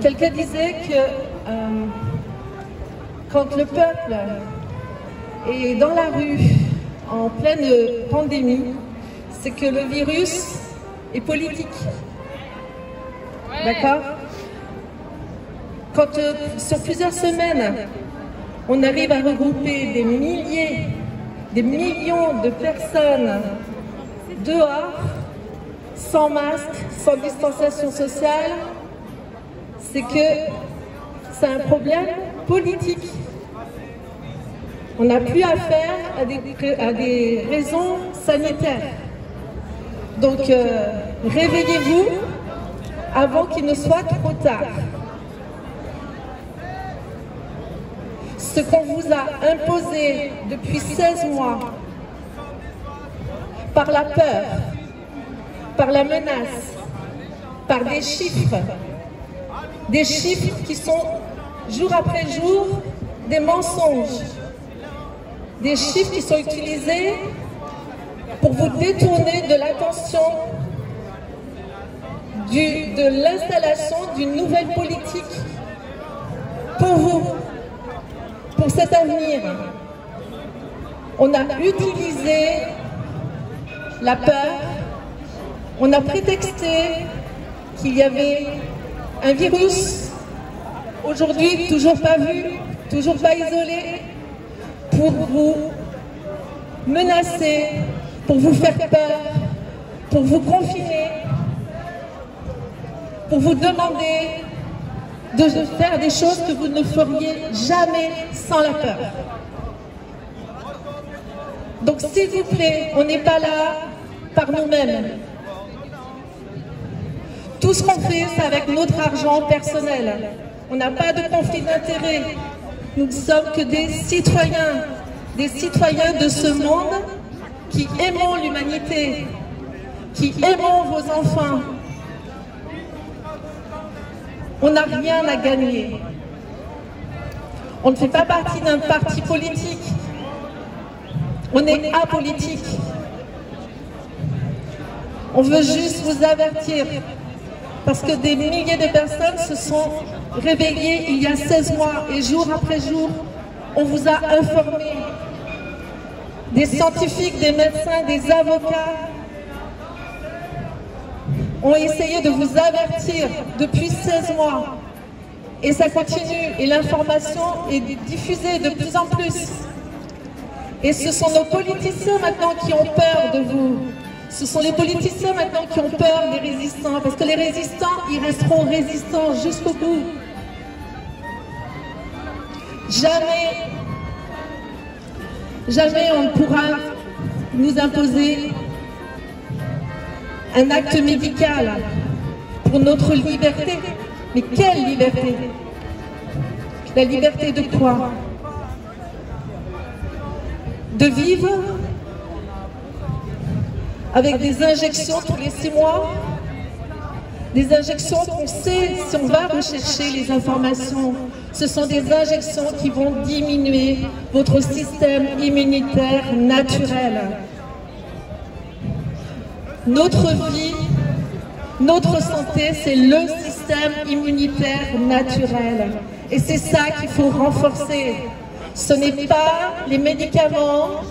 Quelqu'un disait que quand le peuple est dans la rue en pleine pandémie, c'est que le virus est politique. D'accord? Quand sur plusieurs semaines, on arrive à regrouper des milliers, des millions de personnes dehors, sans masque, sans distanciation sociale, c'est que c'est un problème politique. On n'a plus affaire à des raisons sanitaires. Donc, réveillez-vous avant qu'il ne soit trop tard. Ce qu'on vous a imposé depuis 16 mois, par la peur, par la menace, par des chiffres qui sont jour après jour des mensonges, des chiffres qui sont utilisés pour vous détourner de l'attention de l'installation d'une nouvelle politique pour vous, pour cet avenir. On a utilisé la peur, on a prétexté qu'il y avait un virus, aujourd'hui toujours pas vu, toujours pas isolé, pour vous menacer, pour vous faire peur, pour vous confiner, pour vous demander de faire des choses que vous ne feriez jamais sans la peur. Donc s'il vous plaît, on n'est pas là par nous-mêmes. Tout ce qu'on fait, c'est avec notre argent personnel. On n'a pas de conflit d'intérêt. Nous ne sommes que des citoyens de ce monde qui aimons l'humanité, qui aimons vos enfants. On n'a rien à gagner. On ne fait pas partie d'un parti politique. On est apolitique. On veut juste vous avertir, parce que des milliers de personnes se sont réveillées il y a 16 mois et jour après jour, on vous a informé. Des scientifiques, des médecins, des avocats ont essayé de vous avertir depuis 16 mois. Et ça continue, et l'information est diffusée de plus en plus. Et ce sont nos politiciens maintenant qui ont peur de vous. Ce sont les politiciens maintenant qui ont peur des résistants, parce que les résistants, ils resteront résistants jusqu'au bout. Jamais on ne pourra nous imposer un acte médical pour notre liberté. Mais quelle liberté? La liberté de quoi? De vivre avec des injections tous les 6 mois, des injections qu'on sait, si on va rechercher les informations, ce sont des injections qui vont diminuer votre système immunitaire naturel. Notre vie, notre santé, c'est le système immunitaire naturel. Et c'est ça qu'il faut renforcer. Ce n'est pas les médicaments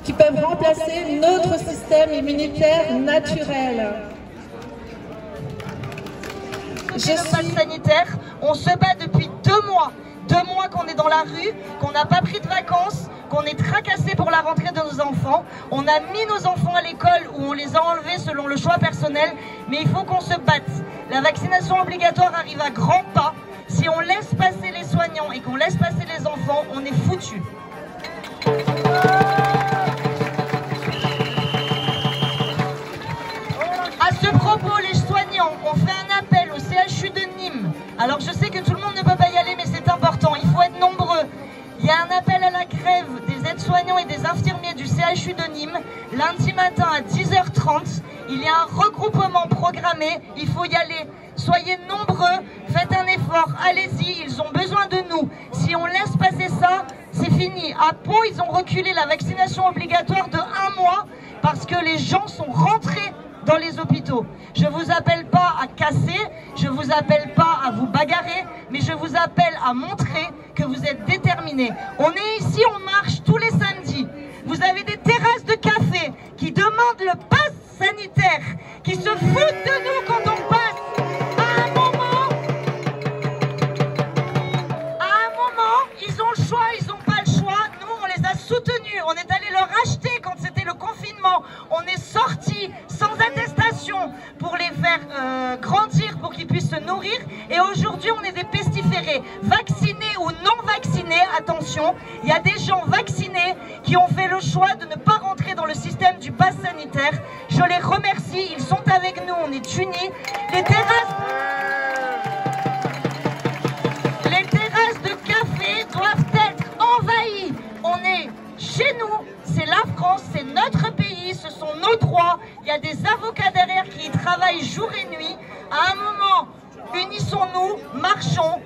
qui peuvent remplacer notre système immunitaire naturel. Le pass sanitaire, on se bat depuis 2 mois. 2 mois qu'on est dans la rue, qu'on n'a pas pris de vacances, qu'on est tracassé pour la rentrée de nos enfants. On a mis nos enfants à l'école où on les a enlevés selon le choix personnel, mais il faut qu'on se batte. La vaccination obligatoire arrive à grands pas. Si on laisse passer les soignants et qu'on laisse passer les enfants, on est foutus. À ce propos, les soignants ont fait un appel au CHU de Nîmes. Alors je sais que tout le monde ne peut pas y aller, mais c'est important, il faut être nombreux. Il y a un appel à la grève des aides-soignants et des infirmiers du CHU de Nîmes, lundi matin à 10h30. Il y a un regroupement programmé, il faut y aller. Soyez nombreux, faites un effort, allez-y, ils ont besoin de nous. Si on laisse passer ça, c'est fini. À Pau, ils ont reculé la vaccination obligatoire de 1 mois parce que les gens sont rentrés dans les hôpitaux. Je vous appelle pas à casser, je vous appelle pas à vous bagarrer, mais je vous appelle à montrer que vous êtes déterminés. On est ici, on marche tous les samedis. Vous avez des terrasses de café qui demandent le pass sanitaire, qui se foutent de nous quand on passe. À un moment, ils ont le choix, ils n'ont pas le choix. Nous, on les a soutenus. On est allé leur acheter quand c'était le confinement. On est sortis sans attestation pour les faire grandir, pour qu'ils puissent se nourrir. Et aujourd'hui, on est des pestiférés. Vaccinés ou non vaccinés, attention, il y a des gens vaccinés qui ont fait le choix de ne pas rentrer dans le système du pass sanitaire. Je les remercie, ils sont avec nous, on est unis. Les terrasses de café doivent être envahies. On est chez nous, c'est la France, c'est notre pays, ce sont nos droits. Il y a des avocats derrière qui y travaillent jour et nuit. À un moment, unissons-nous, marchons,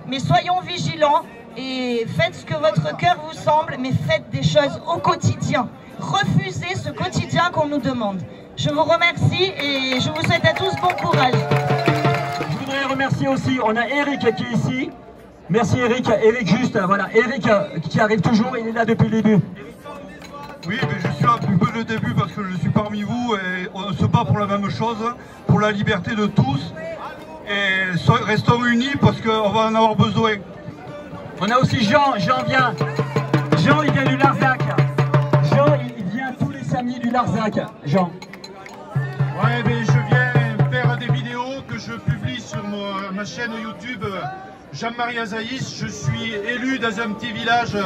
mais soyons vigilants et faites ce que votre cœur vous semble, mais faites des choses au quotidien. Refusez ce quotidien qu'on nous demande. Je vous remercie et je vous souhaite à tous bon courage. Je voudrais remercier aussi, on a Eric qui est ici. Merci Eric, Eric juste, voilà, Eric qui arrive toujours, il est là depuis le début. Oui, mais je suis un peu le début parce que je suis parmi vous et on se bat pour la même chose, pour la liberté de tous. Et restons unis parce qu'on va en avoir besoin. On a aussi Jean vient. Jean, il vient du Larzac. Jean, il vient tous les samedis du Larzac. Jean. Ouais, mais je viens faire des vidéos que je publie sur ma chaîne YouTube Jean-Marie Azaïs. Je suis élu dans un petit village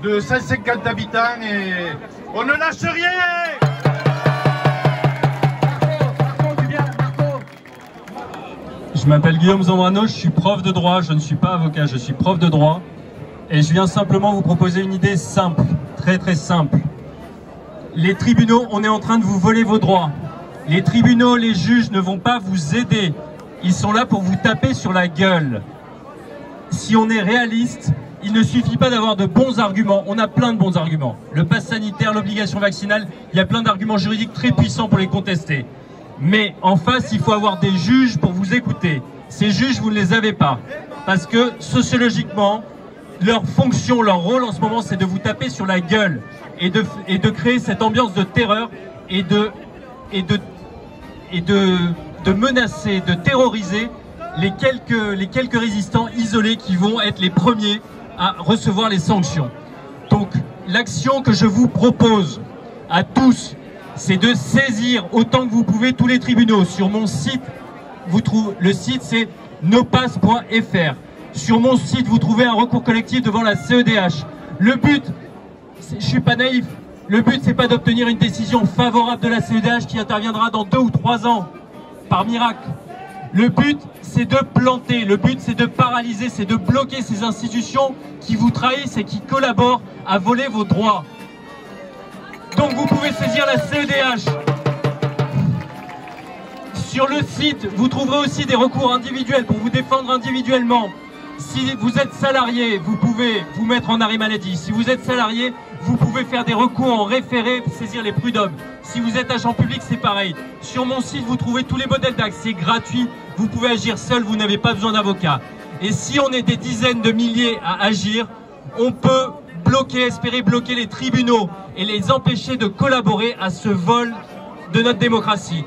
de 150 habitants et on ne lâche rien. Je m'appelle Guillaume Zambrano, je suis prof de droit, je ne suis pas avocat, je suis prof de droit. Et je viens simplement vous proposer une idée simple, très très simple. Les tribunaux, on est en train de vous voler vos droits. Les tribunaux, les juges ne vont pas vous aider. Ils sont là pour vous taper sur la gueule. Si on est réaliste, il ne suffit pas d'avoir de bons arguments. On a plein de bons arguments. Le pass sanitaire, l'obligation vaccinale, il y a plein d'arguments juridiques très puissants pour les contester. Mais en face, il faut avoir des juges pour vous écouter. Ces juges, vous ne les avez pas. Parce que sociologiquement, leur fonction, leur rôle en ce moment, c'est de vous taper sur la gueule et de créer cette ambiance de terreur et de menacer, de terroriser les quelques résistants isolés qui vont être les premiers à recevoir les sanctions. Donc, l'action que je vous propose à tous, c'est de saisir autant que vous pouvez tous les tribunaux. Sur mon site, le site c'est nopass.fr. Sur mon site, vous trouvez un recours collectif devant la CEDH. Le but, je suis pas naïf, le but c'est pas d'obtenir une décision favorable de la CEDH qui interviendra dans 2 ou 3 ans, par miracle. Le but c'est de planter, le but c'est de paralyser, c'est de bloquer ces institutions qui vous trahissent et qui collaborent à voler vos droits. Donc vous pouvez saisir la CEDH. Sur le site, vous trouverez aussi des recours individuels pour vous défendre individuellement. Si vous êtes salarié, vous pouvez vous mettre en arrêt maladie. Si vous êtes salarié, vous pouvez faire des recours en référé, saisir les prud'hommes. Si vous êtes agent public, c'est pareil. Sur mon site, vous trouvez tous les modèles d'actes. C'est gratuit. Vous pouvez agir seul, vous n'avez pas besoin d'avocat. Et si on est des dizaines de milliers à agir, on peut espérer bloquer les tribunaux et les empêcher de collaborer à ce vol de notre démocratie.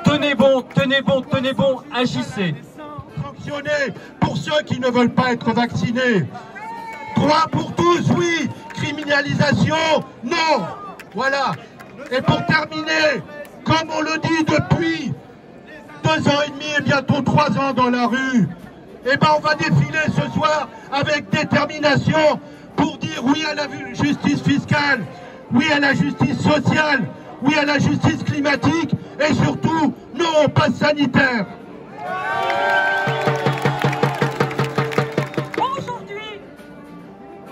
Tenez bon, tenez bon, tenez bon, agissez. Sanctionner pour ceux qui ne veulent pas être vaccinés. Droit pour tous, oui. Criminalisation, non. Voilà. Et pour terminer, comme on le dit depuis 2 ans et demi et bientôt 3 ans dans la rue, eh ben on va défiler ce soir avec détermination pour dire oui à la justice fiscale, oui à la justice sociale, oui à la justice climatique et surtout non au pass sanitaire. Aujourd'hui,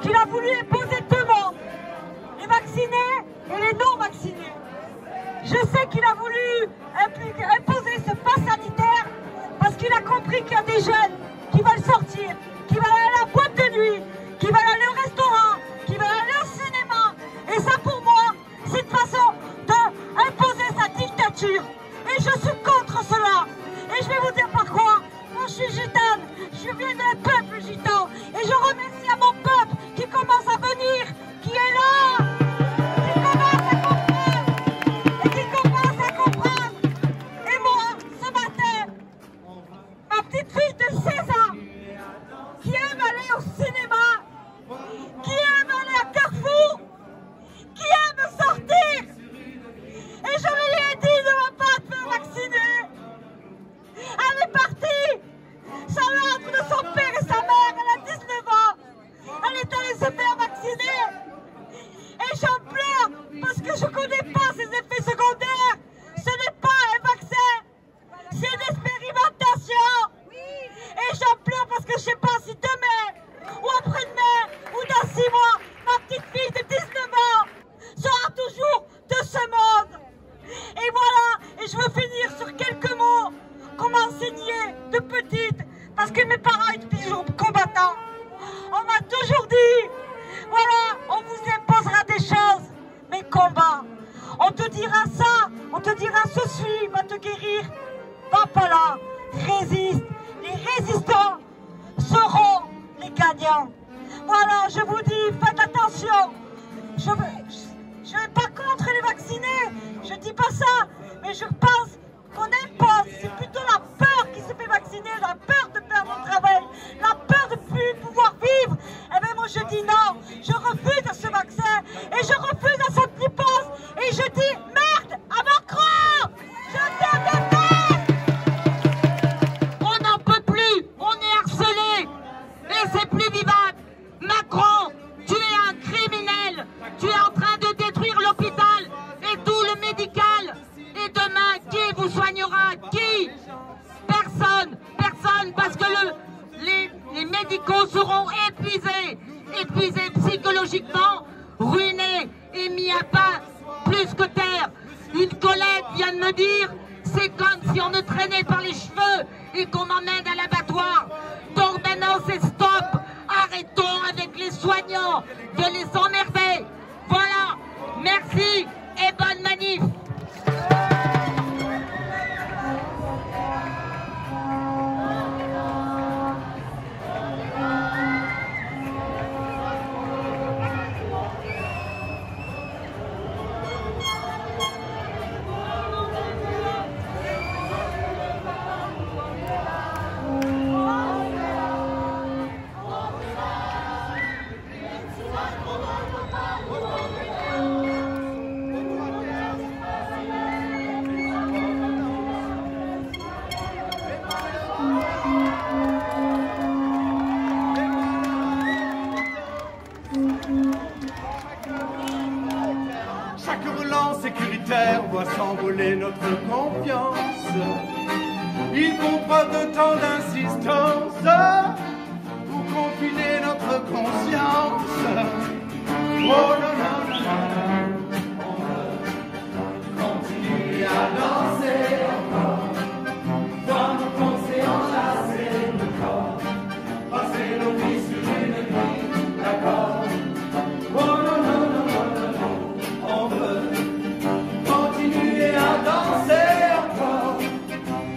qu'il a voulu imposer 2 mots, les vaccinés et les non vaccinés. Je sais qu'il a voulu imposer ce pass sanitaire parce qu'il a compris qu'il y a des jeunes qui veulent sortir, qui veulent aller à la boîte de nuit, qui veulent aller au restaurant, qui veulent aller au cinéma. Et ça pour moi, c'est une façon d'imposer sa dictature. aller se faire vacciner. Et j'en pleure parce que je ne connais pas ses effets secondaires. Ce n'est pas un vaccin, c'est une expérimentation. Et j'en pleure parce que je ne sais pas si demain, ou après-demain, ou dans 6 mois, ma petite fille de 19 ans sera toujours de ce monde. Et voilà, et je veux finir sur quelques mots qu'on m'a enseignés de petite, parce que mes parents étaient toujours combattants. On m'a toujours dit, voilà, on vous imposera des choses, mais combat. On te dira ça, on te dira ceci va te guérir. Va pas là, résiste. Les résistants seront les gagnants. Voilà, je vous dis, faites attention. Je vais pas contre les vaccinés, je dis pas ça, mais je pense qu'on impose, c'est plutôt la peur qui se fait vacciner, la peur de perdre mon travail, la peur de ne plus pouvoir vivre. Eh bien moi je dis non, je refuse ce vaccin et je refuse à cette riposte et je dis merde à Macron. Je t'aime de merde. On n'en peut plus, on est harcelé et c'est plus vivable. Macron, tu es un criminel, tu es en train de détruire l'hôpital et tout le médical. Et demain, qui vous soignera? Qui? Personne, personne, parce que les médicaux seront épuisés psychologiquement, ruinés et mis à pas plus que terre. Une collègue vient de me dire, c'est comme si on me traînait par les cheveux et qu'on m'emmène à l'abattoir. Donc maintenant c'est stop, arrêtons avec les soignants de les emmerder. Voilà, merci et bonne manif. sécuritaire voit s'envoler notre confiance. Il faut pas de temps d'insistance pour confiner notre conscience. Oh,